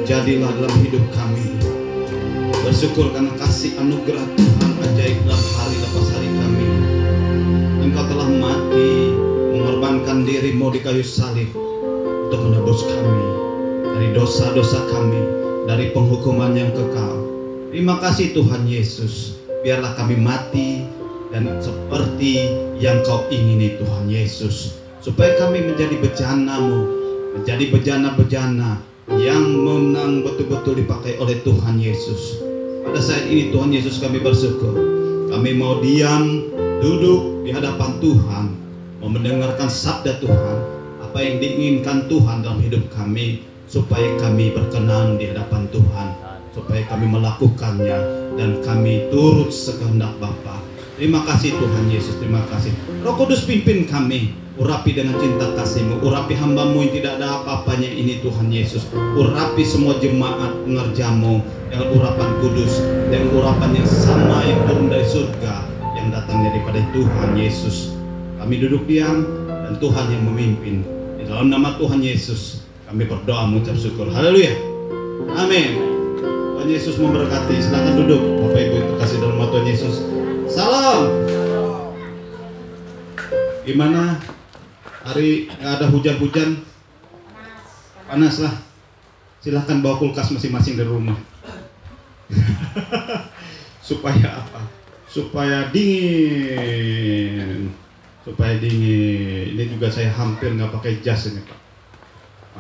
terjadilah dalam hidup kami. Bersyukur karena kasih anugerah Tuhan ajaib dalam hari lepas hari kami. Engkau telah mati mengorbankan dirimu di kayu salib untuk menebus kami dari dosa-dosa kami, dari penghukuman yang kekal. Terima kasih Tuhan Yesus. Biarlah kami mati dan seperti yang Kau ingini Tuhan Yesus, supaya kami menjadi bejana-Mu, menjadi bejana-bejana yang menang betul-betul dipakai oleh Tuhan Yesus. Pada saat ini Tuhan Yesus, kami bersyukur. Kami mau diam, duduk di hadapan Tuhan, mau mendengarkan sabda Tuhan, apa yang diinginkan Tuhan dalam hidup kami, supaya kami berkenan di hadapan Tuhan, supaya kami melakukannya dan kami turut sekehendak Bapa. Terima kasih Tuhan Yesus, terima kasih. Roh Kudus pimpin kami, urapi dengan cinta kasih-Mu, urapi hamba-Mu yang tidak ada apa-apanya ini Tuhan Yesus. Urapi semua jemaat pengerja-Mu dengan urapan kudus, dengan urapan yang sama yang turun dari surga, yang datang daripada Tuhan Yesus. Kami duduk diam dan Tuhan yang memimpin. Di dalam nama Tuhan Yesus kami berdoa mengucap syukur. Haleluya. Amin. Tuhan Yesus memberkati. Silakan duduk Bapak Ibu yang terkasih dalam nama Tuhan Yesus. Salam. Gimana? Hari nggak ada hujan-hujan? Panas lah. Silahkan bawa kulkas masing-masing dari rumah. Supaya apa? Supaya dingin. Supaya dingin. Ini juga saya hampir nggak pakai jas ini Pak.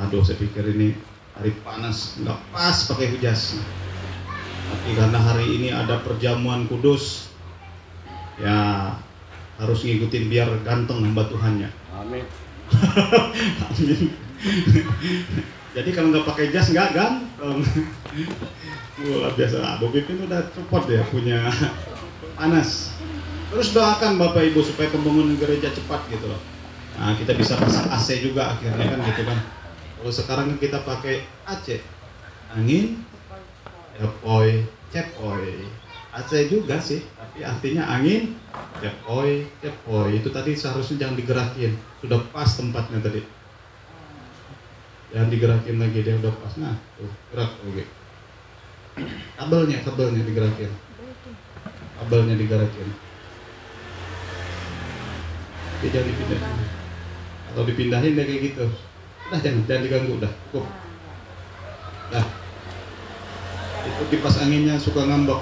Aduh, saya pikir ini hari panas nggak pas pakai jas. Tapi karena hari ini ada perjamuan kudus, ya harus ngikutin biar ganteng hamba Tuhannya. Amin. Amin. Jadi kalau nggak pakai jas nggak ganteng. Luar biasa. Bu Pipin udah support ya, punya panas. Terus doakan Bapak Ibu supaya pembangunan gereja cepat gitu loh. Nah, kita bisa pasang AC juga akhirnya kan gitu kan. Kalau sekarang kita pakai AC, angin, cepoi, cepoi. AC juga sih, tapi artinya angin, cepoi, cepoi. Itu tadi seharusnya jangan digerakin, sudah pas tempatnya tadi. Jangan digerakin lagi, dia udah pas. Nah, tuh gerak oke. Kabelnya digerakin. Kabelnya digerakin. Oke, jangan dipindahin. Atau dipindahin deh kayak gitu. Udah jangan diganggu, udah cukup. Nah, itu kipas anginnya suka ngambek.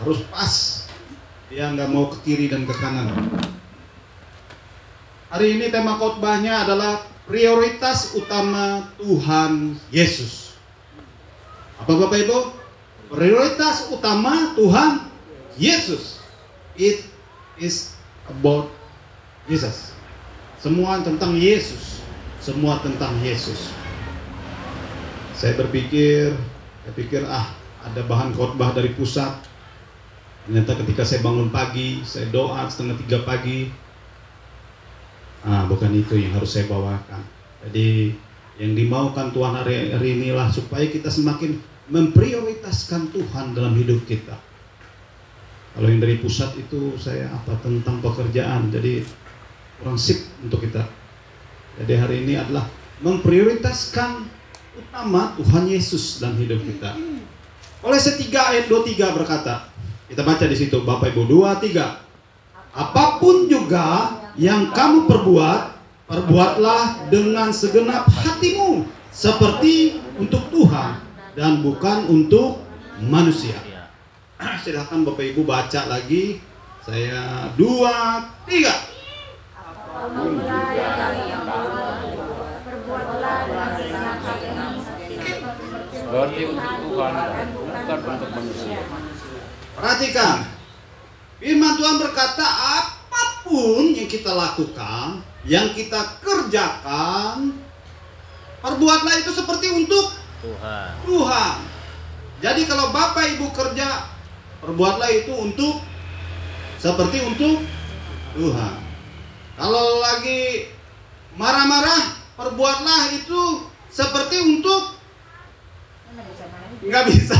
Harus pas. Dia nggak mau ke kiri dan ke kanan. Hari ini tema khotbahnya adalah prioritas utama Tuhan Yesus. Apa Bapak Ibu? Prioritas utama Tuhan Yesus. It is about Jesus. Semua tentang Yesus. Semua tentang Yesus. Saya pikir ada bahan khotbah dari pusat. Ternyata ketika saya bangun pagi, saya doa 2:30 pagi. Bukan itu yang harus saya bawakan. Jadi yang dimaukan Tuhan hari inilah supaya kita semakin memprioritaskan Tuhan dalam hidup kita. Kalau yang dari pusat itu saya tentang pekerjaan, jadi kurang sip untuk kita. Jadi hari ini adalah memprioritaskan utama Tuhan Yesus dalam hidup kita. Kolose 3 ayat 23 berkata, kita baca di situ Bapak Ibu, 2-3. Apapun juga yang kamu perbuatlah dengan segenap hatimu, seperti untuk Tuhan dan bukan untuk manusia. Silakan Bapak Ibu baca lagi. Saya 2-3. Berarti untuk Tuhan bukan untuk manusia. Perhatikan, firman Tuhan berkata apapun yang kita lakukan, yang kita kerjakan, perbuatlah itu seperti untuk Tuhan. Jadi kalau Bapak Ibu kerja, perbuatlah itu seperti untuk Tuhan. Kalau lagi marah-marah, perbuatlah itu seperti untuk nggak bisa.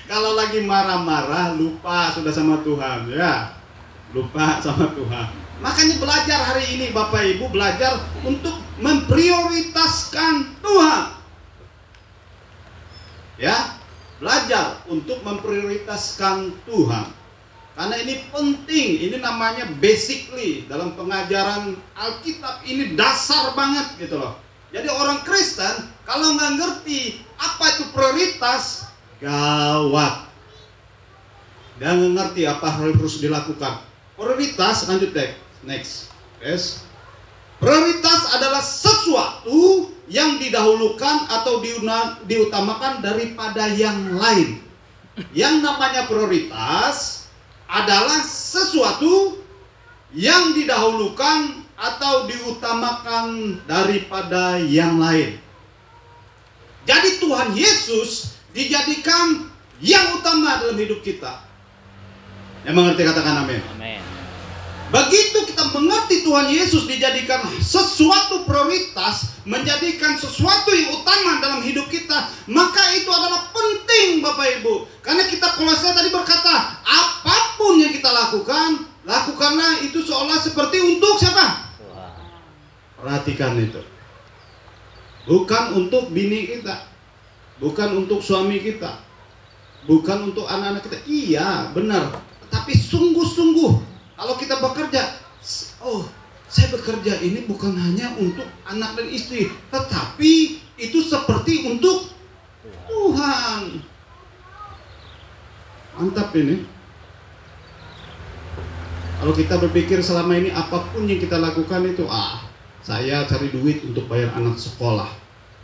Kalau lagi marah-marah, lupa sudah sama Tuhan, ya, lupa sama Tuhan. Makanya belajar hari ini Bapak Ibu, belajar untuk memprioritaskan Tuhan. Ya, belajar untuk memprioritaskan Tuhan. Karena ini penting, ini namanya basically dalam pengajaran Alkitab, ini dasar banget gitu loh. Jadi orang Kristen kalau nggak ngerti apa itu prioritas, gawat. Dia nggak ngerti apa harus dilakukan. Prioritas, lanjut deh, next. Yes. Prioritas adalah sesuatu yang didahulukan atau diutamakan daripada yang lain. Yang namanya prioritas adalah sesuatu yang didahulukan atau diutamakan daripada yang lain. Jadi Tuhan Yesus dijadikan yang utama dalam hidup kita. Yang mengerti katakan amin. Amin. Begitu kita mengerti Tuhan Yesus dijadikan sesuatu prioritas, menjadikan sesuatu yang utama dalam hidup kita, maka itu adalah penting Bapak Ibu. Karena kita Kolose tadi berkata, apapun yang kita lakukan, lakukanlah itu seolah seperti untuk siapa? Tuhan. Perhatikan itu. Bukan untuk bini kita, bukan untuk suami kita, bukan untuk anak-anak kita. Iya, benar. Tapi sungguh-sungguh kalau kita bekerja, oh, saya bekerja ini bukan hanya untuk anak dan istri, tetapi itu seperti untuk Tuhan. Mantap ini. Kalau kita berpikir selama ini apapun yang kita lakukan itu, saya cari duit untuk bayar anak sekolah,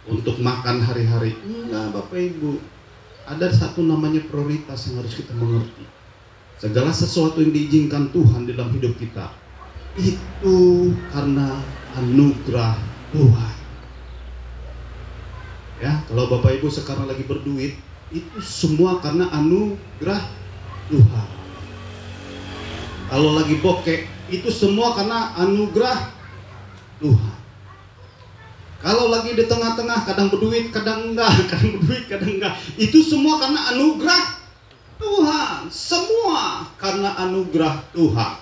untuk makan hari-hari. Enggak Bapak Ibu. Ada satu namanya prioritas yang harus kita mengerti. Segala sesuatu yang diizinkan Tuhan dalam hidup kita itu karena anugerah Tuhan. Ya, kalau Bapak Ibu sekarang lagi berduit, itu semua karena anugerah Tuhan. Kalau lagi bokeh, itu semua karena anugerah Tuhan. Kalau lagi di tengah-tengah, kadang berduit, kadang enggak, kadang berduit, kadang enggak, itu semua karena anugerah Tuhan. Semua karena anugerah Tuhan.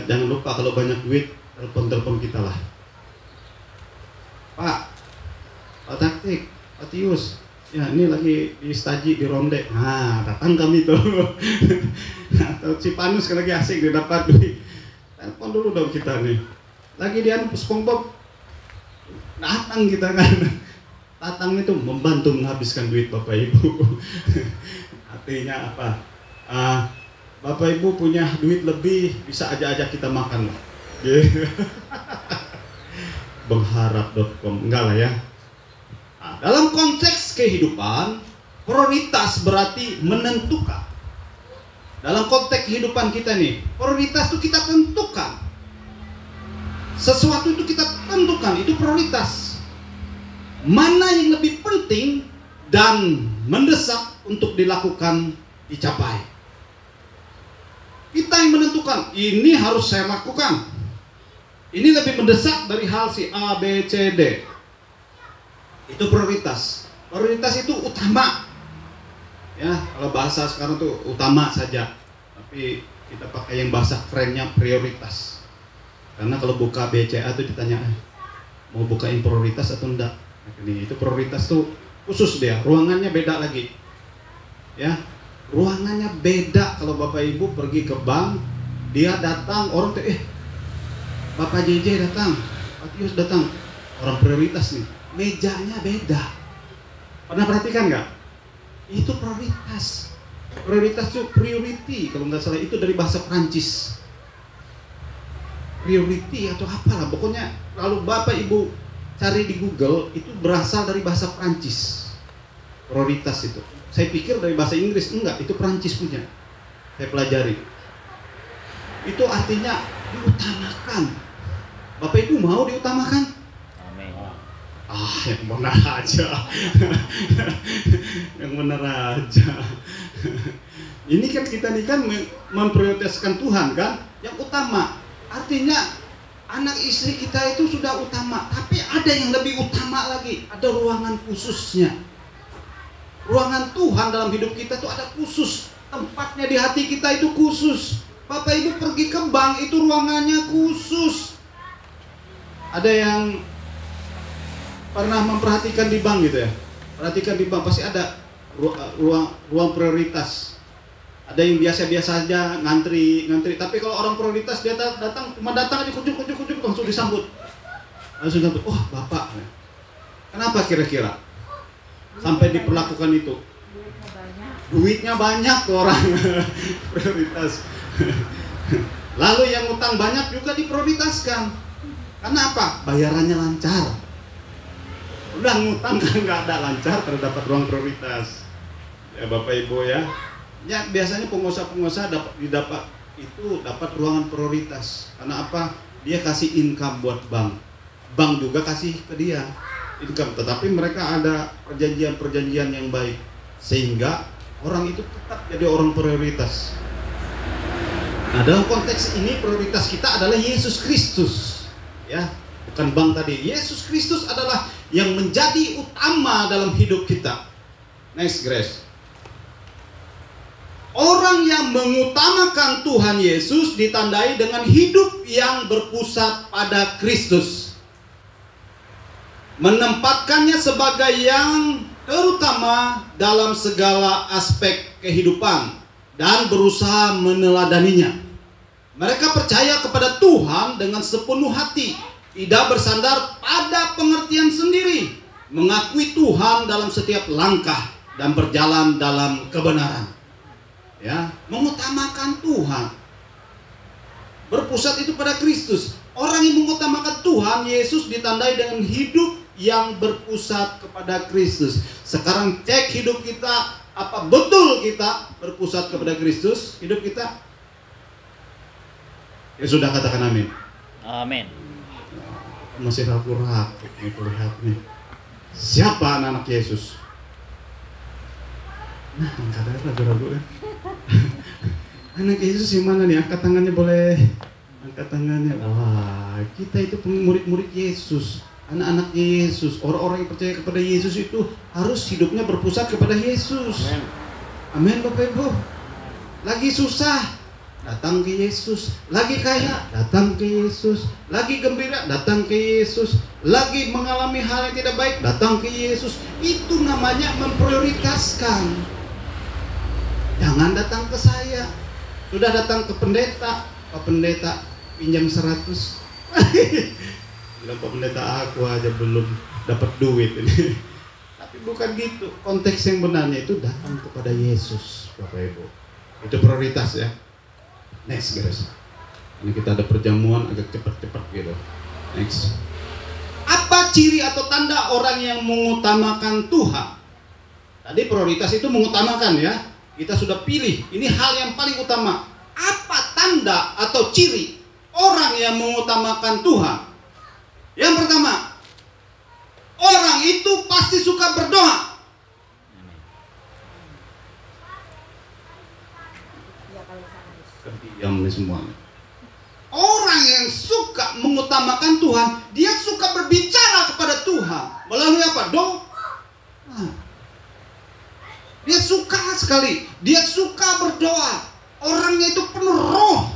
Jangan lupa kalau banyak duit, telepon kita lah. Pak Taktik, Pak Tius, ya ini lagi di staji di ronde. Nah, datang kami tuh. Atau Cipanus kalau lagi asik dia dapat duit. Telepon dulu dong kita nih. Lagi dia SpongeBob, datang kita kan. Datang itu membantu menghabiskan duit Bapak Ibu. Artinya apa? Bapak Ibu punya duit lebih, bisa ajak kita makan. Berharap.com, enggak lah ya. Dalam konteks kehidupan, prioritas berarti menentukan. Dalam konteks kehidupan kita nih, prioritas itu kita tentukan. Sesuatu itu kita tentukan, itu prioritas. Mana yang lebih penting dan mendesak untuk dilakukan, dicapai. Kita yang menentukan, ini harus saya lakukan. Ini lebih mendesak dari hal si A, B, C, D. Itu prioritas. Prioritas itu utama. Ya, kalau bahasa sekarang tuh utama saja. Tapi kita pakai yang bahasa kerennya prioritas. Karena kalau buka BCA itu ditanya, mau bukain prioritas atau enggak? Ini itu prioritas tuh khusus dia, ruangannya beda lagi. Ya, ruangannya beda. Kalau Bapak Ibu pergi ke bank, dia datang, orang tuh Bapak JJ datang, Pak Tius datang, orang prioritas nih, mejanya beda. Pernah perhatikan nggak? Itu prioritas. Prioritas itu priority, kalau nggak salah itu dari bahasa Prancis. Priority atau apalah, pokoknya kalau Bapak Ibu cari di Google itu berasal dari bahasa Prancis. Prioritas itu. Saya pikir dari bahasa Inggris, enggak, itu Prancis punya. Saya pelajari. Itu artinya diutamakan. Bapak Ibu mau diutamakan? Amin. Yang benar aja. Yang benar aja. Ini kan kita nih kan memprioritaskan Tuhan kan, yang utama. Artinya anak istri kita itu sudah utama, tapi ada yang lebih utama lagi, ada ruangan khususnya. Ruangan Tuhan dalam hidup kita itu ada khusus, tempatnya di hati kita itu khusus. Bapak Ibu pergi ke bank itu ruangannya khusus. Ada yang pernah memperhatikan di bank gitu ya? Perhatikan di bank pasti ada ruang prioritas. Ada yang biasa-biasa aja ngantri. Tapi kalau orang prioritas dia datang cuma datang aja kujuk langsung disambut. Oh bapak. Kenapa kira-kira sampai diperlakukan itu? Duitnya banyak tuh orang prioritas. Lalu yang utang banyak juga diprioritaskan. Karena apa? Bayarannya lancar. Udah ngutang kan nggak ada lancar, terdapat ruang prioritas. Ya Bapak Ibu ya. Ya biasanya pengusaha dapat ruangan prioritas. Karena apa? Dia kasih income buat bank. Bank juga kasih ke dia income. Tetapi mereka ada perjanjian yang baik sehingga orang itu tetap jadi orang prioritas. Nah dalam konteks ini prioritas kita adalah Yesus Kristus, ya, bukan bank tadi. Yesus Kristus adalah yang menjadi utama dalam hidup kita. Next, Grace. Orang yang mengutamakan Tuhan Yesus ditandai dengan hidup yang berpusat pada Kristus, menempatkannya sebagai yang terutama dalam segala aspek kehidupan dan berusaha meneladaninya. Mereka percaya kepada Tuhan dengan sepenuh hati, tidak bersandar pada pengertian sendiri, mengakui Tuhan dalam setiap langkah dan berjalan dalam kebenaran. Ya, mengutamakan Tuhan. Berpusat itu pada Kristus. Orang yang mengutamakan Tuhan Yesus ditandai dengan hidup yang berpusat kepada Kristus. Sekarang cek hidup kita, apa betul kita berpusat kepada Kristus? Hidup kita? Ya sudah, katakan amin. Amin. Masih ragu-ragu nih. Siapa anak-anak Yesus? Nah, kadang ragu-ragu kan. Anak Yesus yang mana nih? Angkat tangannya boleh. Angkat tangannya. Wah, kita itu murid-murid Yesus, anak-anak Yesus. Orang-orang yang percaya kepada Yesus itu harus hidupnya berpusat kepada Yesus. Amin, Bapak Ibu. Lagi susah, datang ke Yesus. Lagi kaya, datang ke Yesus. Lagi gembira, datang ke Yesus. Lagi mengalami hal yang tidak baik, datang ke Yesus. Itu namanya memprioritaskan. Jangan datang ke saya. Sudah datang ke pendeta, Pak Pendeta pinjam 100. Bilang, Pak Pendeta aku aja belum dapat duit ini. Tapi bukan gitu. Konteks yang benarnya itu datang kepada Yesus, Bapak Ibu. Itu prioritas ya. Next, guys. Ini kita ada perjamuan agak cepat-cepat gitu. Next. Apa ciri atau tanda orang yang mengutamakan Tuhan? Tadi prioritas itu mengutamakan ya. Kita sudah pilih, ini hal yang paling utama. Apa tanda atau ciri orang yang mengutamakan Tuhan? Yang pertama, orang itu pasti suka berdoa. Diam nih semuanya. Orang yang suka mengutamakan Tuhan, dia suka berbicara kepada Tuhan. Melalui apa? Doa. Dia suka sekali, dia suka berdoa. Orangnya itu penuh roh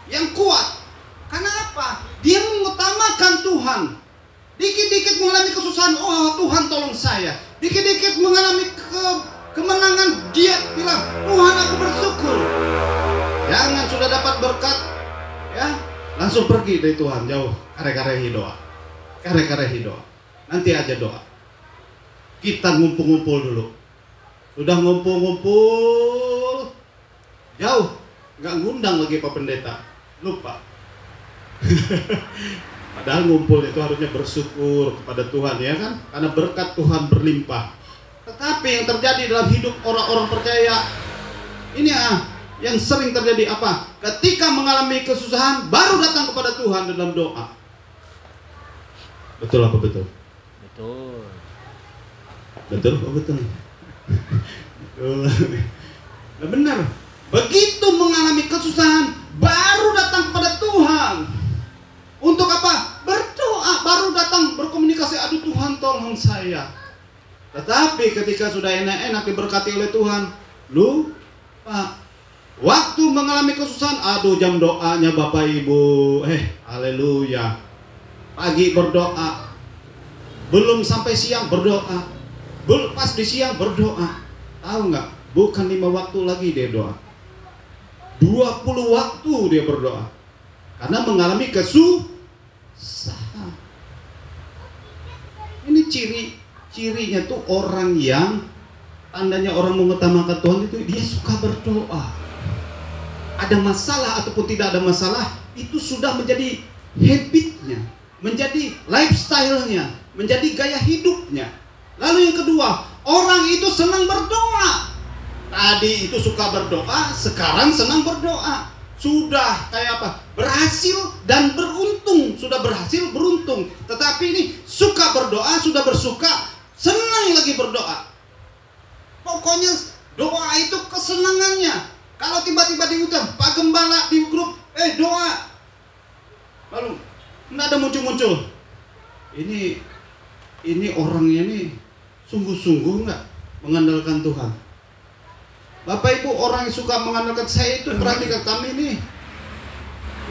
yang kuat. Karena apa? Dia mengutamakan Tuhan. Dikit-dikit mengalami kesusahan, oh Tuhan tolong saya. Dikit-dikit mengalami kemenangan, dia bilang, Tuhan aku bersyukur. Jangan sudah dapat berkat, ya langsung pergi dari Tuhan, jauh. Kare-karehi doa. Kare-karehi doa. Nanti aja doa. Kita ngumpul-ngumpul dulu. Sudah ngumpul-ngumpul, jauh, nggak ngundang lagi Pak Pendeta, lupa. Padahal ngumpul itu harusnya bersyukur kepada Tuhan, ya kan? Karena berkat Tuhan berlimpah. Tetapi yang terjadi dalam hidup orang-orang percaya ini yang sering terjadi apa? Ketika mengalami kesusahan, baru datang kepada Tuhan dalam doa. Betul apa betul? Betul. Betul apa betul? Nah, benar. Begitu mengalami kesusahan, baru datang kepada Tuhan. Untuk apa? Berdoa. Baru datang berkomunikasi, aduh Tuhan tolong saya. Tetapi ketika sudah enak-enak diberkati oleh Tuhan, lupa. Waktu mengalami kesusahan, aduh jam doanya Bapak Ibu, haleluya. Pagi berdoa, Belum sampai siang berdoa. Pas di siang berdoa. Tahu nggak? Bukan 5 waktu lagi dia doa. 20 waktu dia berdoa. Karena mengalami kesusahan. Ini cirinya tuh orang yang, tandanya orang mengutamakan Tuhan itu dia suka berdoa. Ada masalah ataupun tidak ada masalah, itu sudah menjadi habitnya, menjadi lifestyle-nya, menjadi gaya hidupnya. Lalu yang kedua, orang itu senang berdoa. Tadi itu suka berdoa, sekarang senang berdoa. Sudah kayak apa? Berhasil dan beruntung. Sudah berhasil, beruntung. Tetapi ini suka berdoa, sudah bersuka, senang lagi berdoa. Pokoknya doa itu kesenangannya. Kalau tiba-tiba diucap, Pak Gembala di grup, doa. Lalu nggak ada muncul-muncul. Ini orangnya nih sungguh-sungguh nggak mengandalkan Tuhan. Bapak Ibu, orang yang suka mengandalkan, saya itu perhatikan kami nih.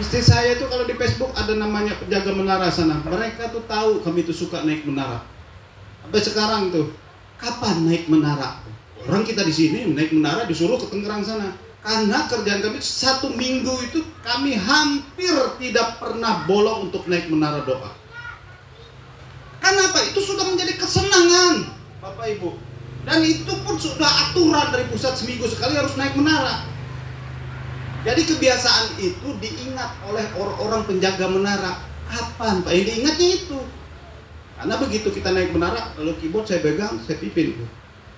Istri saya itu kalau di Facebook ada namanya penjaga menara sana. Mereka tuh tahu kami itu suka naik menara. Sampai sekarang tuh, kapan naik menara? Orang kita di sini naik menara disuruh ke Tangerang sana. Karena kerjaan kami 1 minggu itu kami hampir tidak pernah bolong untuk naik menara doa. Kenapa? Itu sudah menjadi kesenangan, Bapak Ibu. Dan itu pun sudah aturan dari pusat, seminggu sekali harus naik menara. Jadi kebiasaan itu diingat oleh orang-orang penjaga menara. Kapan Pak? Yang diingatnya itu. Karena begitu kita naik menara, lalu keyboard saya pegang, saya pipin.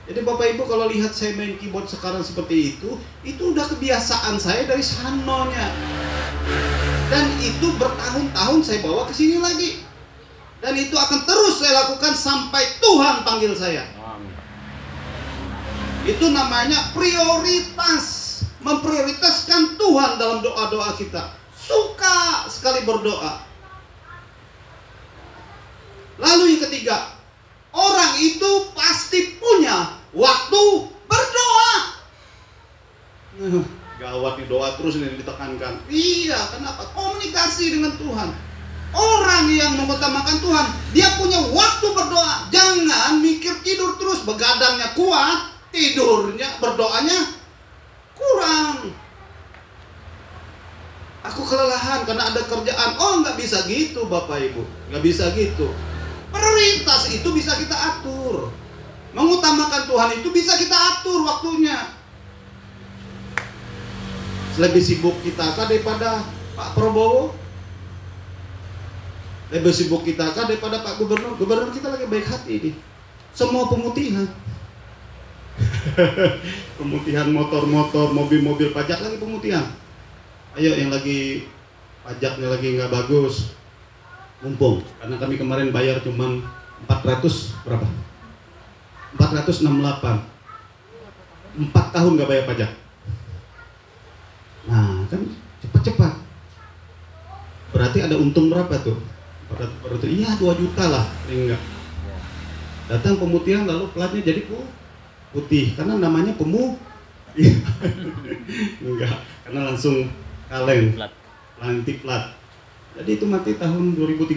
Jadi Bapak Ibu kalau lihat saya main keyboard sekarang seperti itu udah kebiasaan saya dari sanonya. Dan itu bertahun-tahun saya bawa ke sini lagi. Dan itu akan terus saya lakukan sampai Tuhan panggil saya. Itu namanya prioritas. Memprioritaskan Tuhan dalam doa-doa kita. Suka sekali berdoa. Lalu yang ketiga, orang itu pasti punya waktu berdoa. Gawat nih, doa terus ini ditekankan. Iya, kenapa? Komunikasi dengan Tuhan. Orang yang mengutamakan Tuhan, dia punya waktu berdoa. Jangan mikir tidur terus, begadangnya kuat, tidurnya, berdoanya kurang. Aku kelelahan karena ada kerjaan. Oh, nggak bisa gitu Bapak Ibu, nggak bisa gitu. Prioritas itu bisa kita atur. Mengutamakan Tuhan itu bisa kita atur waktunya. Lebih sibuk kita kah daripada Pak Prabowo? Lebih sibuk kita kah daripada Pak Gubernur? Gubernur kita lagi baik hati ini. Semua pemutihan. Pemutihan motor-motor, mobil-mobil pajak lagi pemutihan. Ayo yang lagi pajaknya lagi nggak bagus, mumpung. Karena kami kemarin bayar cuman 400 berapa? 468. 4 tahun nggak bayar pajak. Nah kan cepat-cepat. Berarti ada untung berapa tuh? Berarti iya 2 juta lah, enggak. Datang pemutihan lalu platnya jadi putih karena namanya enggak, karena langsung kaleng, lanti plat. Jadi itu mati tahun 2030.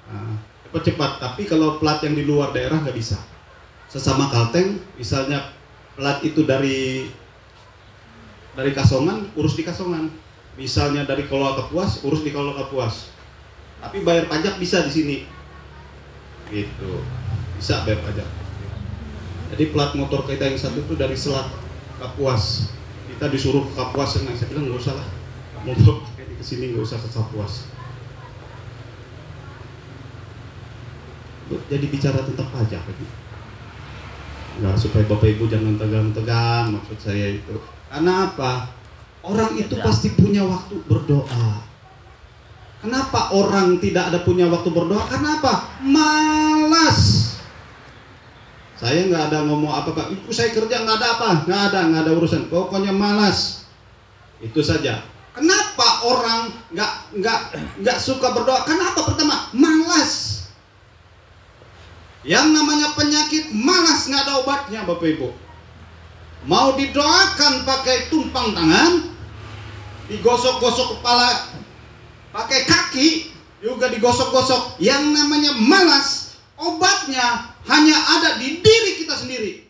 Nah, cepat-cepat. Tapi kalau plat yang di luar daerah nggak bisa. Sesama Kalteng, misalnya plat itu dari Kasongan, urus di Kasongan. Misalnya dari Kolol Kapuas, urus di Kolol Kapuas. Tapi bayar pajak bisa di sini. Gitu. Bisa bayar pajak. Jadi plat motor kita yang satu itu dari Selat Kapuas. Kita disuruh ke Kapuas, saya bilang nggak usah lah. Motor ke sini nggak usah ke Kapuas. Jadi bicara tentang pajak lagi. Nggak, supaya Bapak Ibu jangan tegang-tegang, maksud saya itu. Karena apa? Orang itu pasti punya waktu berdoa. Kenapa orang tidak ada punya waktu berdoa? Karena apa? Malas. Saya nggak ada ngomong apa Pak. Ibu saya kerja nggak ada apa? Nggak ada urusan. Pokoknya malas. Itu saja. Kenapa orang nggak suka berdoa? Kenapa? Pertama, malas. Yang namanya penyakit malas nggak ada obatnya Bapak Ibu. Mau didoakan pakai tumpang tangan, digosok-gosok kepala, pakai kaki juga digosok-gosok. Yang namanya malas Obatnya hanya ada di diri kita sendiri.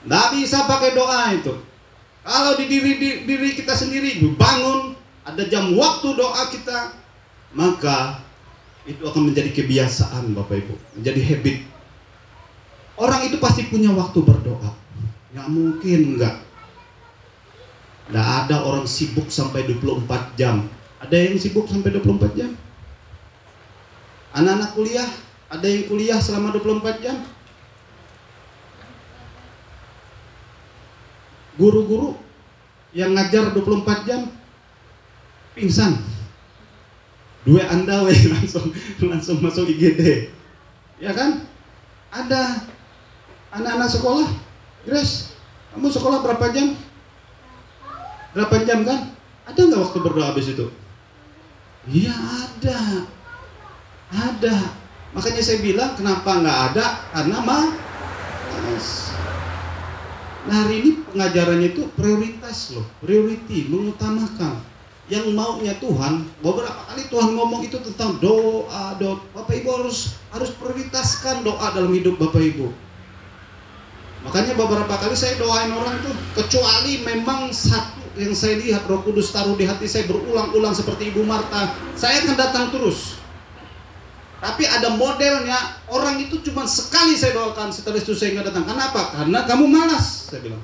Nggak bisa pakai doa itu. Kalau di diri kita sendiri bangun, ada jam waktu doa kita, maka itu akan menjadi kebiasaan Bapak Ibu, menjadi habit. Orang itu pasti punya waktu berdoa. Nggak mungkin enggak. Nggak ada orang sibuk sampai 24 jam. Ada yang sibuk sampai 24 jam? Anak-anak kuliah, ada yang kuliah selama 24 jam? Guru-guru yang ngajar 24 jam pingsan. Dua andawe langsung masuk IGD. Ya kan? Ada anak-anak sekolah, Grace, kamu sekolah berapa jam? 8 jam kan? Ada nggak waktu berdoa habis itu? Iya ada. Makanya saya bilang kenapa nggak ada? Karena malas. Nah hari ini pengajarannya itu prioritas loh, priority, mengutamakan. Yang maunya Tuhan, beberapa kali Tuhan ngomong itu tentang doa. Bapak Ibu harus prioritaskan doa dalam hidup Bapak Ibu. Makanya beberapa kali saya doain orang itu, kecuali memang satu yang saya lihat Roh Kudus taruh di hati saya berulang-ulang seperti Ibu Marta, saya akan datang terus. Tapi ada modelnya, orang itu cuma sekali saya doakan, setelah itu saya nggak datang. Kenapa? Karena kamu malas, saya bilang.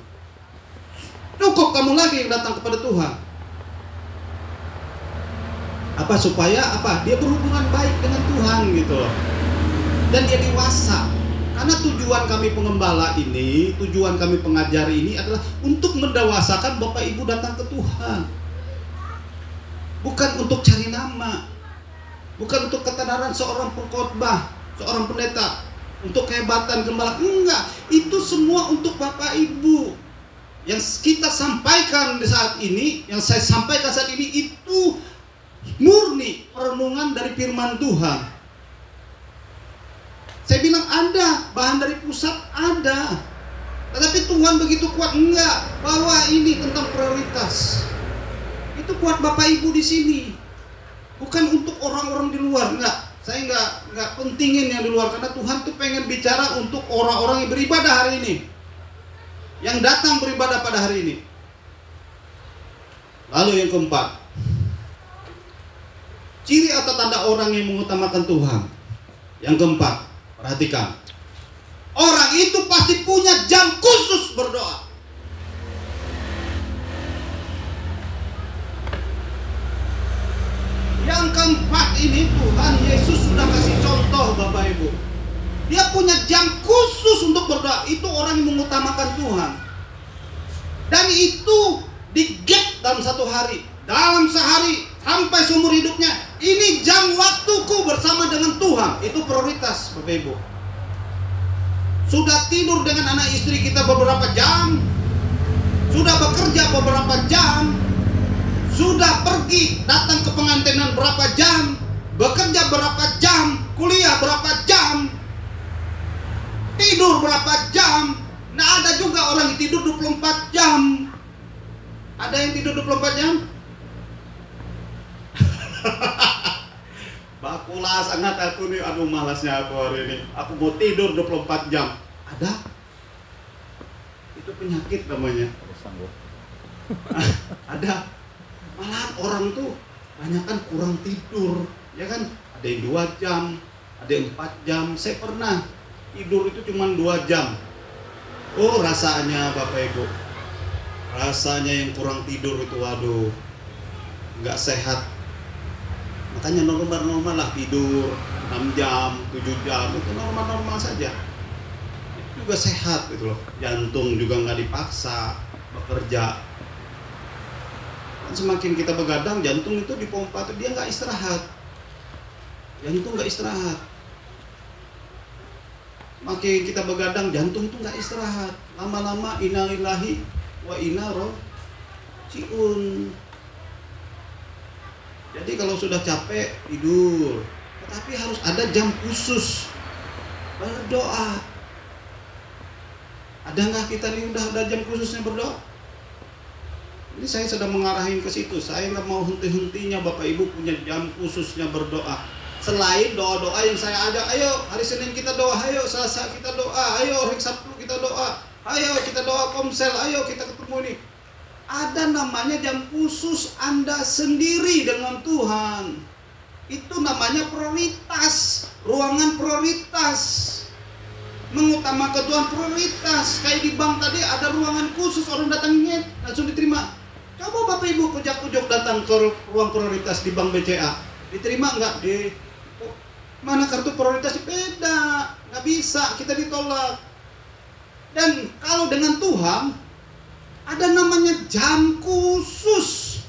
Cukup kamu lagi yang datang kepada Tuhan. Apa supaya apa? Dia berhubungan baik dengan Tuhan gitu loh. Dan dia dewasa. Karena tujuan kami pengembala ini, tujuan kami pengajar ini adalah untuk mendewasakan Bapak Ibu datang ke Tuhan. Bukan untuk cari nama. Bukan untuk ketenaran seorang pengkhotbah, seorang pendeta, untuk kehebatan gembala. Enggak, itu semua untuk Bapak Ibu. Yang kita sampaikan di saat ini, yang saya sampaikan saat ini itu murni perenungan dari firman Tuhan. Saya bilang ada, bahan dari pusat ada. Tetapi Tuhan begitu kuat, enggak, bahwa ini tentang prioritas. Itu buat Bapak Ibu di sini. Bukan untuk orang-orang di luar, enggak. Saya enggak pentingin yang di luar, karena Tuhan tuh pengen bicara untuk orang-orang yang beribadah hari ini, yang datang beribadah pada hari ini. Lalu yang keempat, ciri atau tanda orang yang mengutamakan Tuhan. Yang keempat, perhatikan, orang itu pasti punya jam khusus berdoa. Yang keempat ini Tuhan Yesus sudah kasih contoh Bapak Ibu. Dia punya jam khusus untuk berdoa. Itu orang yang mengutamakan Tuhan. Dan itu di-gap dalam satu hari, dalam sehari, sampai seumur hidupnya. Ini jam waktuku bersama dengan Tuhan. Itu prioritas Bapak Ibu. Sudah tidur dengan anak istri kita beberapa jam, sudah bekerja beberapa jam, sudah pergi datang ke pengantinan berapa jam, bekerja berapa jam, kuliah berapa jam, tidur berapa jam. Nah ada juga orang yang tidur 24 jam. Ada yang tidur 24 jam? Bakulah sangat aku nih, aduh malasnya aku hari ini. Aku mau tidur 24 jam. Ada? Itu penyakit namanya. Ada. Malahan orang tuh banyak kan kurang tidur, ya kan? Ada yang 2 jam, ada yang 4 jam. Saya pernah tidur itu cuma 2 jam. Oh rasanya Bapak Ibu, rasanya yang kurang tidur itu waduh, nggak sehat. Makanya normal-normal lah tidur 6 jam, 7 jam, itu normal-normal saja. Itu juga sehat gitu loh. Jantung juga nggak dipaksa bekerja. Semakin kita begadang, jantung itu dipompa tuh dia nggak istirahat. Jantung nggak istirahat. Semakin kita begadang, jantung itu nggak istirahat. Lama-lama inna lillahi wa inna raji'un. Jadi kalau sudah capek tidur, tetapi harus ada jam khusus berdoa. Ada nggak kita nih udah ada jam khususnya berdoa? Ini saya sedang mengarahin ke situ. Saya nggak mau henti-hentinya Bapak Ibu punya jam khususnya berdoa. Selain doa-doa yang saya ajak, ayo hari Senin kita doa, ayo Selasa kita doa, ayo hari Sabtu kita doa, ayo kita doa komsel, ayo kita ketemu ini. Ada namanya jam khusus Anda sendiri dengan Tuhan. Itu namanya prioritas, ruangan prioritas. Mengutamakan Tuhan prioritas. Kayak di bank tadi ada ruangan khusus, orang datangnya langsung diterima. Coba Bapak Ibu kujak-kujak datang ke ruang prioritas di bank BCA. Diterima nggak? Mana kartu prioritas? Beda, nggak bisa, kita ditolak. Dan kalau dengan Tuhan ada namanya jam khusus.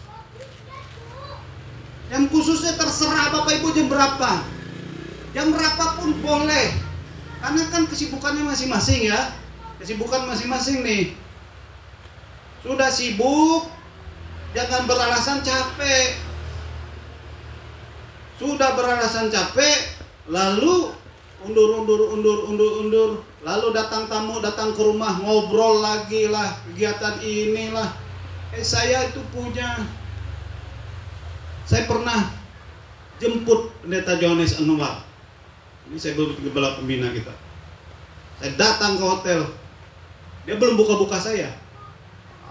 Jam khususnya terserah Bapak Ibu jam berapa. Jam berapapun boleh. Karena kan kesibukannya masing-masing ya. Kesibukan masing-masing nih. Sudah sibuk, jangan beralasan capek. Sudah beralasan capek, lalu undur, lalu datang tamu, datang ke rumah, ngobrol lagi lah, kegiatan inilah. Saya pernah jemput Pendeta Johannes Anwar. Ini saya belum kepala pembina kita. Saya datang ke hotel, dia belum buka-buka saya.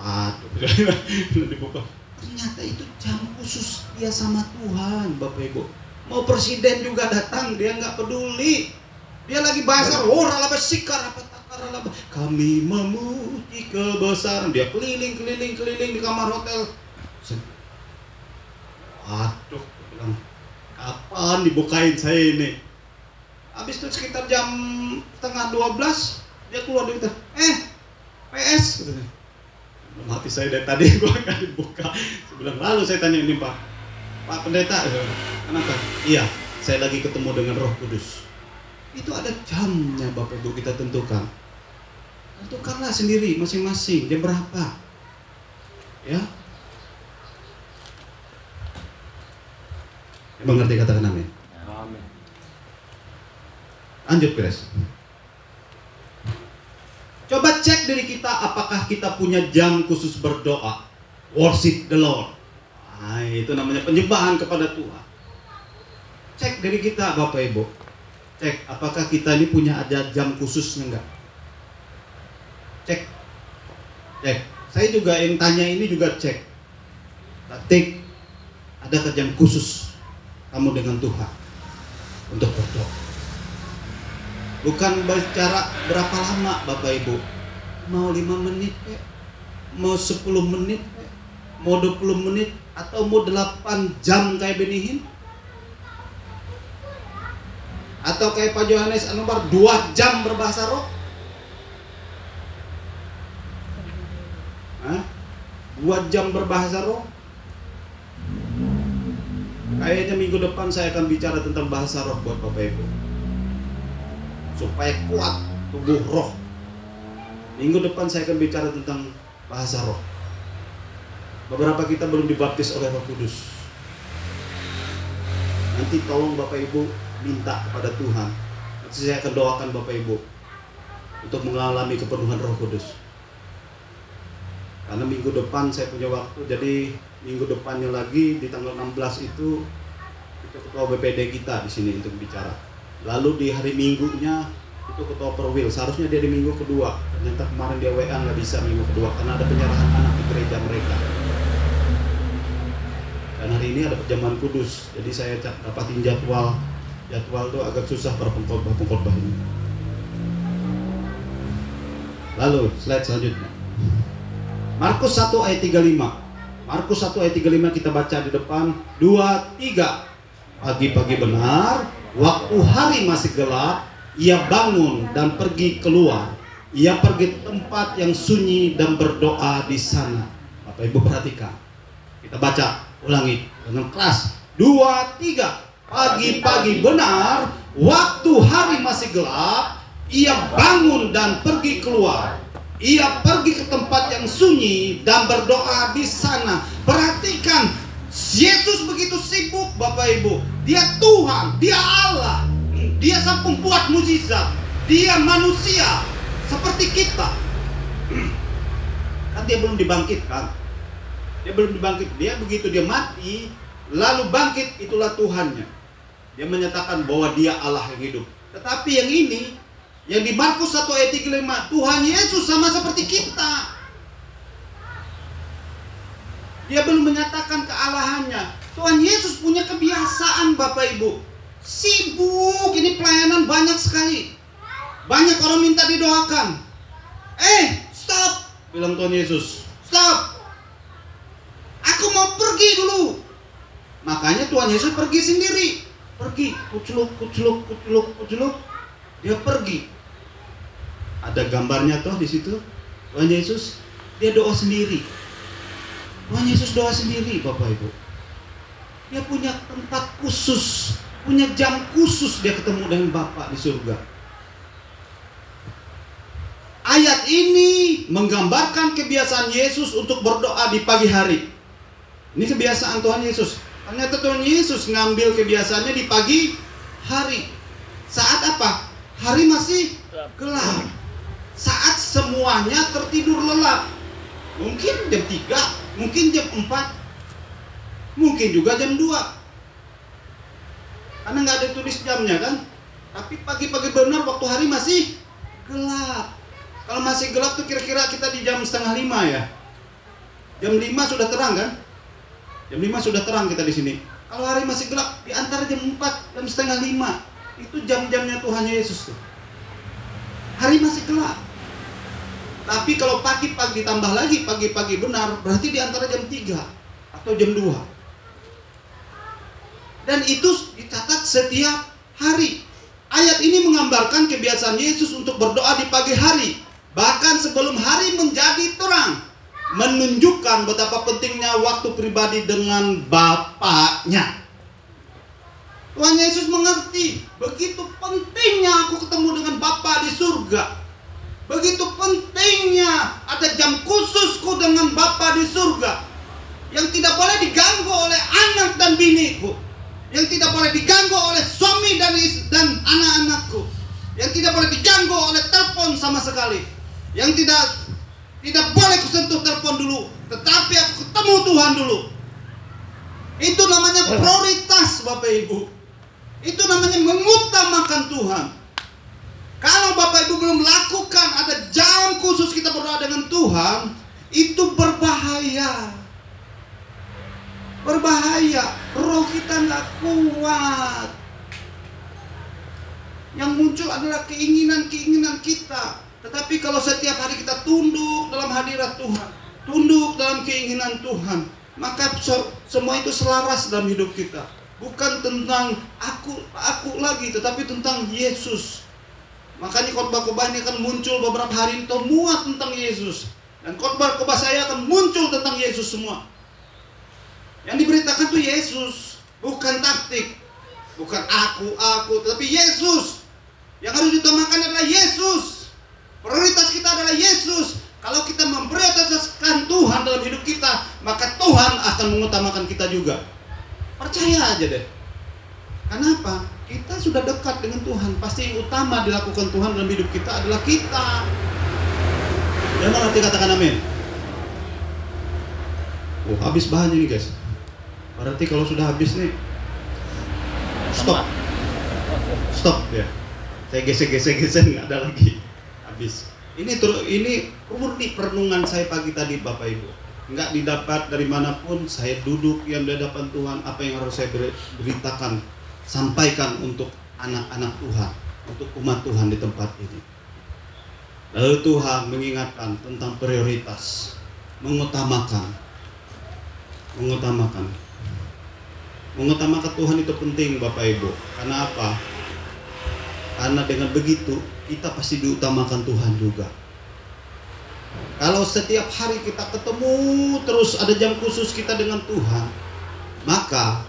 Aduh, belum dibuka. Ternyata itu jam khusus dia sama Tuhan, Bapak Ibu. Mau presiden juga datang, dia nggak peduli. Dia lagi bahasa, kami memuji kebesaran. Dia keliling di kamar hotel. Aduh, bilang, kapan dibukain saya ini? Habis itu sekitar jam 11:30 dia keluar dari PS katanya. Hati saya dari tadi gua nggak dibuka. Saya bilang, lalu saya tanya ini Pak Pendeta, kenapa? Iya, saya lagi ketemu dengan Roh Kudus. Itu ada jamnya Bapak Ibu kita tentukan. Tentukanlah sendiri masing-masing jam berapa. Ya. Mengerti katakan amin. Amin. Lanjut Grace. Coba cek diri kita, apakah kita punya jam khusus berdoa, worship the Lord. Nah, itu namanya penyembahan kepada Tuhan. Cek diri kita Bapak Ibu. Cek apakah kita ini punya ada jam khususnya enggak. Cek. Saya juga yang tanya ini juga cek. Ketik, adakah jam khusus kamu dengan Tuhan untuk berdoa? Bukan bicara berapa lama Bapak Ibu. Mau 5 menit, mau 10 menit, mau 20 menit, atau mau 8 jam kayak Benihin? Atau kayak Pak Johannes Anwar 2 jam berbahasa roh? 2 jam berbahasa roh? Kayaknya minggu depan saya akan bicara tentang bahasa roh buat Bapak Ibu, supaya kuat tubuh roh. Minggu depan saya akan bicara tentang bahasa roh. Beberapa kita belum dibaptis oleh Roh Kudus. Nanti tolong Bapak Ibu minta kepada Tuhan. Nanti saya akan doakan Bapak Ibu untuk mengalami kepenuhan Roh Kudus. Karena minggu depan saya punya waktu, jadi minggu depannya lagi di tanggal 16 itu ketua BPD kita di sini untuk bicara. Lalu di hari Minggunya itu ketua Perwil, seharusnya dia di minggu kedua. Ternyata kemarin dia WA nggak bisa minggu kedua karena ada penyerahan anak di gereja mereka. Dan hari ini ada perjamuan kudus, jadi saya dapatin jadwal itu agak susah para pengkhotbah ini. Lalu slide selanjutnya, Markus 1 ayat 35. Markus 1 ayat 35 kita baca di depan. 2, 3. Pagi-pagi benar, waktu hari masih gelap, ia bangun dan pergi keluar. Ia pergi ke tempat yang sunyi dan berdoa di sana. Bapak Ibu perhatikan. Kita baca, ulangi dengan keras. 2, 3. Pagi-pagi benar, waktu hari masih gelap, ia bangun dan pergi keluar. Ia pergi ke tempat yang sunyi dan berdoa di sana. Perhatikan, Yesus begitu sibuk Bapak Ibu. Dia Tuhan, dia Allah. Dia sang pembuat mukjizat. Dia manusia seperti kita. Kan dia belum dibangkitkan. Dia belum dibangkit. Dia begitu dia mati lalu bangkit, itulah Tuhannya. Dia menyatakan bahwa dia Allah yang hidup. Tetapi yang ini, yang di Markus 1 ayat 35, Tuhan Yesus sama seperti kita. Dia belum menyatakan kealahannya. Tuhan Yesus punya kebiasaan Bapak Ibu. Sibuk, ini pelayanan banyak sekali. Banyak orang minta didoakan. Stop, bilang Tuhan Yesus. Stop. Aku mau pergi dulu. Makanya Tuhan Yesus pergi sendiri. Pergi, kuculuk. Dia pergi. Ada gambarnya toh di situ. Tuhan Yesus, dia doa sendiri. Tuhan Yesus doa sendiri, Bapak Ibu. Dia punya tempat khusus, punya jam khusus dia ketemu dengan Bapa di surga. Ayat ini menggambarkan kebiasaan Yesus untuk berdoa di pagi hari. Ini kebiasaan Tuhan Yesus. Ternyata Tuhan Yesus ngambil kebiasaannya di pagi hari. Saat apa? Hari masih gelap. Saat semuanya tertidur lelap. Mungkin jam 3, mungkin jam 4, mungkin juga jam 2. Karena nggak ada tulis jamnya kan. Tapi pagi-pagi benar waktu hari masih gelap. Kalau masih gelap tuh kira-kira kita di jam 4:30 ya. Jam 5 sudah terang kan? Jam 5 sudah terang kita di sini. Kalau hari masih gelap, di antara jam 4 dan 4:30 itu jam-jamnya Tuhan Yesus tuh. Hari masih gelap. Tapi kalau pagi-pagi ditambah lagi pagi-pagi benar, berarti di antara jam 3 atau jam 2. Dan itu dicatat setiap hari. Ayat ini menggambarkan kebiasaan Yesus untuk berdoa di pagi hari, bahkan sebelum hari menjadi terang, menunjukkan betapa pentingnya waktu pribadi dengan Bapaknya. Tuhan Yesus mengerti begitu pentingnya aku ketemu dengan Bapa di surga. Begitu pentingnya ada jam khususku dengan Bapa di surga, yang tidak boleh diganggu oleh anak dan biniku, yang tidak boleh diganggu oleh suami dan anak-anakku, yang tidak boleh diganggu oleh telepon sama sekali, yang tidak boleh kusentuh telepon dulu, tetapi aku ketemu Tuhan dulu. Itu namanya prioritas Bapak Ibu. Itu namanya mengutamakan Tuhan. Kalau Bapak Ibu belum lakukan ada jam khusus kita berdoa dengan Tuhan, itu berbahaya. Berbahaya. Roh kita nggak kuat. Yang muncul adalah keinginan-keinginan kita. Tetapi kalau setiap hari kita tunduk dalam hadirat Tuhan, tunduk dalam keinginan Tuhan, maka semua itu selaras dalam hidup kita. Bukan tentang aku lagi, tetapi tentang Yesus. Makanya khotbah-khotbah ini akan muncul beberapa hari ini semua tentang Yesus. Dan khotbah-khotbah saya akan muncul tentang Yesus semua. Yang diberitakan itu Yesus, bukan taktik, bukan aku, tetapi Yesus. Yang harus diutamakan adalah Yesus. Prioritas kita adalah Yesus. Kalau kita memprioritaskan Tuhan dalam hidup kita, maka Tuhan akan mengutamakan kita juga. Percaya aja deh. Kenapa? Kita sudah dekat dengan Tuhan. Pasti yang utama dilakukan Tuhan dalam hidup kita adalah kita. Yang mengerti katakan amin. Habis bahannya nih guys. Berarti kalau sudah habis nih, stop ya. Saya gesek nggak ada lagi. Habis. Ini murni perenungan saya pagi tadi Bapak Ibu. Nggak didapat dari manapun. Saya duduk yang di hadapan Tuhan. Apa yang harus saya beritakan, sampaikan untuk anak-anak Tuhan, untuk umat Tuhan di tempat ini. Lalu Tuhan mengingatkan tentang prioritas, mengutamakan Tuhan itu penting Bapak Ibu. Karena apa? Karena dengan begitu kita pasti diutamakan Tuhan juga. Kalau setiap hari kita ketemu terus ada jam khusus kita dengan Tuhan, maka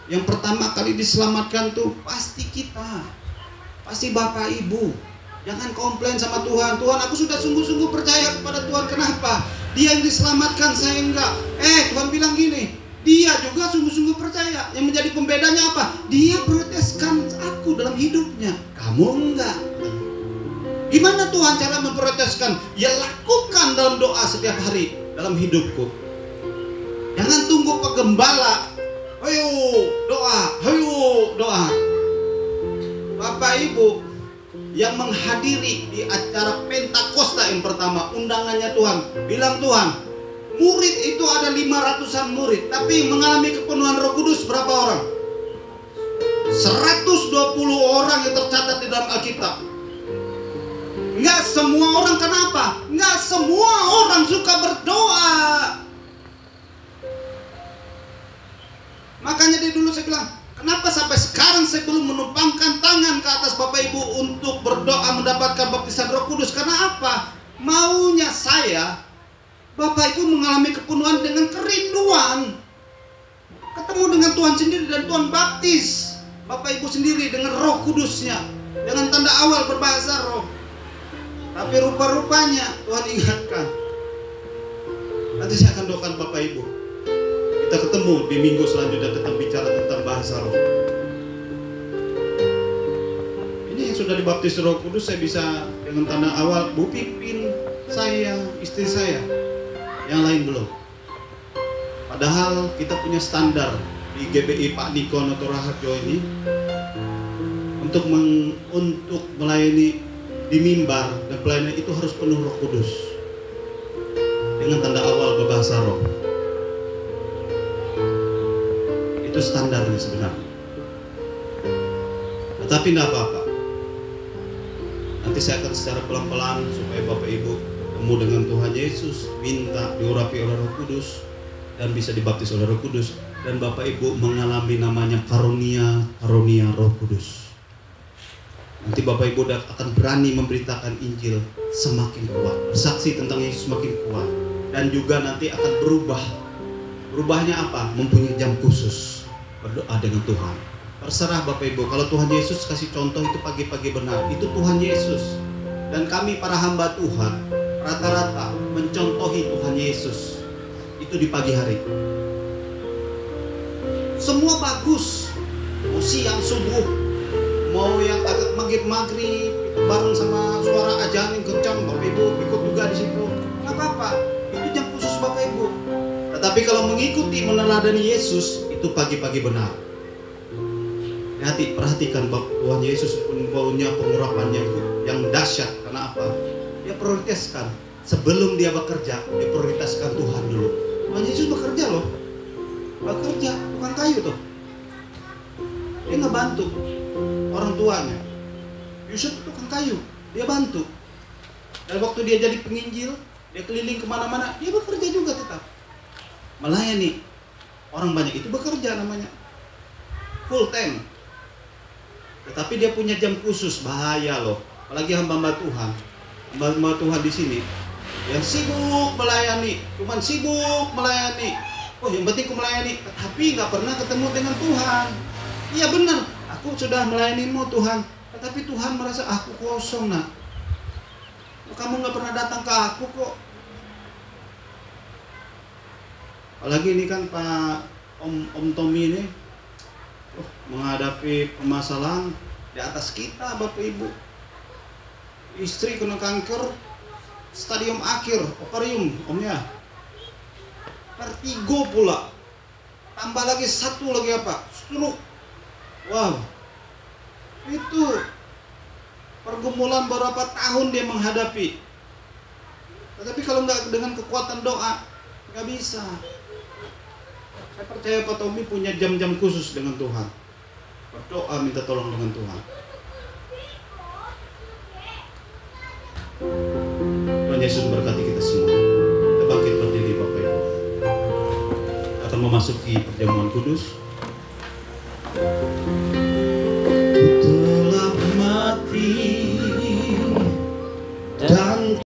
yang pertama kali diselamatkan tuh pasti kita, pasti Bapak Ibu. Jangan komplain sama Tuhan. Tuhan, aku sudah sungguh-sungguh percaya kepada Tuhan. Kenapa? Dia yang diselamatkan, saya enggak. Tuhan bilang gini, dia juga sungguh-sungguh percaya. Yang menjadi pembedanya apa? Dia prioritaskan aku dalam hidupnya, kamu enggak. Gimana Tuhan cara memprioritaskan? Ya lakukan dalam doa setiap hari dalam hidupku. Jangan tunggu Ayo doa, ayo doa. Bapak Ibu yang menghadiri di acara Pentakosta yang pertama, undangannya Tuhan, bilang Tuhan, murid itu ada 500-an murid, tapi mengalami kepenuhan Roh Kudus berapa orang? 120 orang yang tercatat di dalam Alkitab. Nggak semua orang, kenapa? Nggak semua orang suka berdoa. Makanya dari dulu saya bilang, kenapa sampai sekarang saya belum menumpangkan tangan ke atas Bapak Ibu untuk berdoa mendapatkan baptisan Roh Kudus? Karena apa? Maunya saya, Bapak Ibu mengalami kepenuhan dengan kerinduan, ketemu dengan Tuhan sendiri dan Tuhan baptis Bapak Ibu sendiri dengan Roh Kudusnya, dengan tanda awal berbahasa roh. Tapi rupa-rupanya Tuhan ingatkan, nanti saya akan doakan Bapak Ibu, kita ketemu di minggu selanjutnya tentang bicara tentang bahasa roh. Ini yang sudah dibaptis Roh Kudus, saya bisa dengan tanda awal, Bu Pipin, saya, istri saya, yang lain belum. Padahal kita punya standar di GBI Pak Nikon atau Raharjo ini untuk melayani di mimbar dan pelayanan itu harus penuh Roh Kudus dengan tanda awal berbahasa roh. Itu standarnya sebenarnya. Tetapi tidak apa-apa. Nanti saya akan secara pelan-pelan supaya Bapak Ibu ketemu dengan Tuhan Yesus, minta diurapi oleh Roh Kudus dan bisa dibaptis oleh Roh Kudus, dan Bapak Ibu mengalami namanya karunia Roh Kudus. Nanti Bapak Ibu akan berani memberitakan Injil semakin kuat, bersaksi tentang Yesus semakin kuat, dan juga nanti akan berubah. Berubahnya apa? Mempunyai jam khusus berdoa dengan Tuhan. Terserah Bapak Ibu, kalau Tuhan Yesus kasih contoh itu pagi-pagi benar, itu Tuhan Yesus. Dan kami para hamba Tuhan rata-rata mencontohi Tuhan Yesus itu di pagi hari. Semua bagus, mau siang subuh, mau yang agak maghrib itu bareng sama suara ajan yang kencang, Bapak Ibu ikut juga di situ, nggak apa-apa, itu jam khusus Bapak Ibu. Tetapi kalau mengikuti meneladani Yesus itu pagi-pagi benar. Hati perhatikan Tuhan Yesus punya pengurapannya yang dahsyat. Karena apa? Dia prioritaskan sebelum dia bekerja, dia prioritaskan Tuhan dulu. Tuhan Yesus bekerja loh, bekerja, tukang kayu tuh. Dia nggak bantu orang tuanya. Yusuf tukang kayu, dia bantu. Dan waktu dia jadi penginjil, dia keliling kemana-mana, dia bekerja juga tetap. Melayani orang banyak, itu bekerja namanya, full time. Tetapi dia punya jam khusus, bahaya loh. Apalagi hamba-hamba Tuhan, hamba-hamba Tuhan di sini yang sibuk melayani, cuman sibuk melayani. Oh, yang penting aku melayani, tapi nggak pernah ketemu dengan Tuhan. Iya benar, aku sudah melayanimu Tuhan, tetapi Tuhan merasa aku kosong nak. Kamu nggak pernah datang ke aku kok. Apalagi ini kan Pak Om Tommy ini menghadapi permasalahan di atas kita Bapak Ibu. Istri kena kanker, stadium akhir, ovarium omnya. Vertigo pula. Tambah lagi satu lagi apa? Stroke. Wow. Itu pergumulan berapa tahun dia menghadapi. Tetapi kalau nggak dengan kekuatan doa, nggak bisa. Saya percaya Pak Tommy punya jam-jam khusus dengan Tuhan. Berdoa minta tolong dengan Tuhan. Tuhan Yesus berkati kita semua. Kita bangkit berdiri Bapak Ibu. Kita akan memasuki perjamuan kudus.